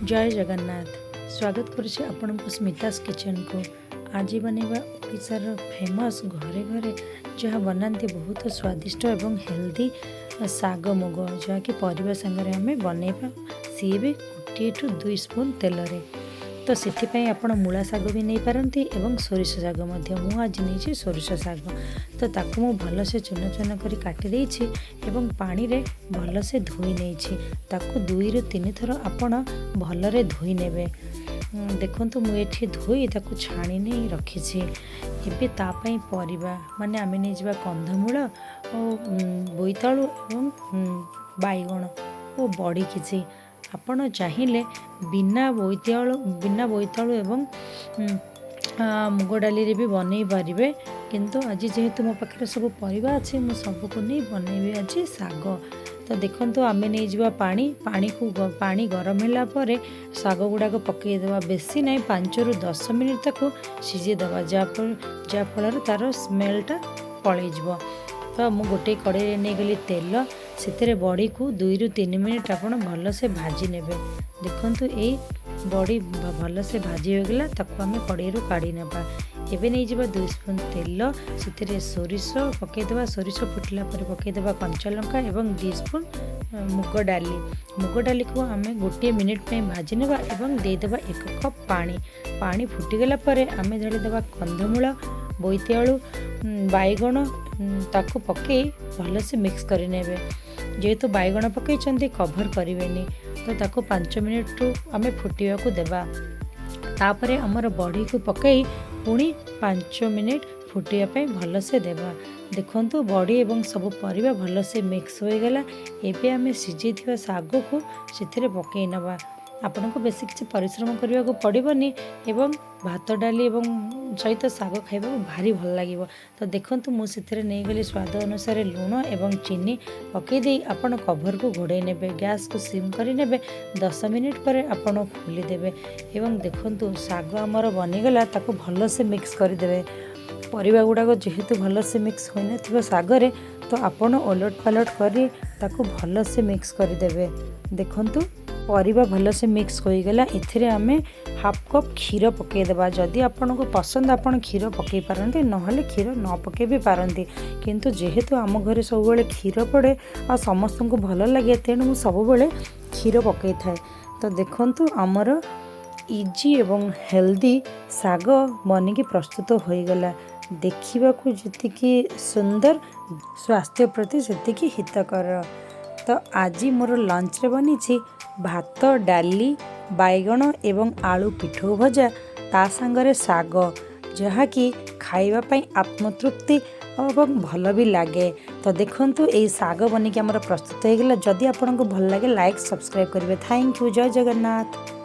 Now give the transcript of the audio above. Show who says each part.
Speaker 1: जय जगन्नाथ। स्वागत करुछि आपनको स्मितास किचन को। आज बनैबा ओडिशार फेमस घरे घरे जहाँ बनाती बहुत स्वादिष्ट एवं हेल्दी साग मुग जहाँकि परिवा संगे आम बनैबा सी भी 1 टू 2 स्पून तेल रे। तो से आपण मूला साग भी नहीं पारती एवं सोरिष साग मु आज नहीं सोरिष साग। तो ताकू मु भल से चुन चुन कर काटी देछि एवं पानी रे भल से धोई नहीं ताकू 2 ରୁ 3 थर आपण भल रे धोई नेबे। देखंतु मु एठी धोई ताकू छाणी नहीं रखिछि। एबे तापई परिबा माने आमे नै जिबा कंधमूल और बोईतालु एवं बाईगण और बड़ी किछि। आपण चाहिए बिना बोईतालु एवं मुग डाली रे भी बनई पारिबे, किंतु आज जेहेतु मो पाखे सब परिबा अच्छे मु सबको नहीं बनैबी आज साग। तो देखंतु आमे नहीं जिबा पानी गरम होला परे साग गुड़ाक पकईदेवा। बेसी नहीं 5 ରୁ 10 मिनिट ताको सिझेदेवा जा फल तार स्मेलटा पलैज। तो मु गोटे कड़े नहीं गली तेल से बड़ी को 2 ରୁ 3 मिनिट आपण भल से भाजी नेबे। देखंतु ए बड़ी भल से भाजी हो गला ताको आमे कड़े रू काढ़ी नेबा। एबे नहीं जिबा 2 स्पून तेल से सोरिष पकईदेवा। सोरिष फुटला पर पकईदेवा कंचा लंका एवं 2 स्पून मुग डाली को आमे 1 मिनिट पे भाजी नेबा एवं देदेबा 1 कप पानी फुटीगला परे आमे ढालीदेबा कंधमूल बोईतालु बाईगण ताको पकई भल से मिक्स कर नेबे। जेहेतु बाईगण पकई कभर करेनि तो ताको 5 मिनिट रू आमे फुटिया को देबा। तापरे हमर बड़ी को पकई पुणी 5 मिनिट फुटिया पे भल से देबा। देखंतु बड़ी एवं सब परिबा भल से मिक्स हो गला। एबे आमे सिझेथिबा साग को सेथिरे पकई नबा। आपन को बेसी किसी परिश्रम करने को पड़ोनी एवं भात डाली एवं सहित साग खाइबा भारी भल लगे। तो देखंतु मुझे नहीं गली स्वाद अनुसार लुण एवं चीनी पकईदे आपण कभर को घोड़े नेबे। गैस को सिम कर नेबे। 10 मिनिट पर आपण खोलीदेवे एवं देखंतु साग आमर बनीगला ताको भल से मिक्स करदेवे। परिबा गुड़ाक जेहेतु भल से मिक्स होइनथिबा सागरे तो आपण ओलट पालट करी ताको भल से मिक्स करदेवे। देखंतु परिबा भल से मिक्स हो गला। एथिरे आमे हाफ कप क्षीर पकईदेवा। जदि आपन को पसंद आपन क्षीर पकई पारंती नहले क्षीर न पकई भी पारंती, किंतु जेहेतु आम घरे सब बेले क्षीर पड़े आ समस्त को भल लगे तेणु मु सब बेले क्षीर पकई थाए। तो देखंतु आमर इजी एवं हेल्दी साग बनिकी प्रस्तुत हो गला। देखिबा को जतिकी सुंदर स्वास्थ्य प्रति सेतिकी हितकर। तो आज मोर लंच रे बनी भात डाली बाईगण एवं आलू पिठो भजा ता संगरे साग जहाँकि खाइबा पई आत्मतृप्ति एवं भल भी लगे। तो देखंतु ए साग बनिकी आमर प्रस्तुत हो गला। जदि आपको भल लगे लाइक सब्सक्राइब करेंगे। Thank you. जय जगन्नाथ।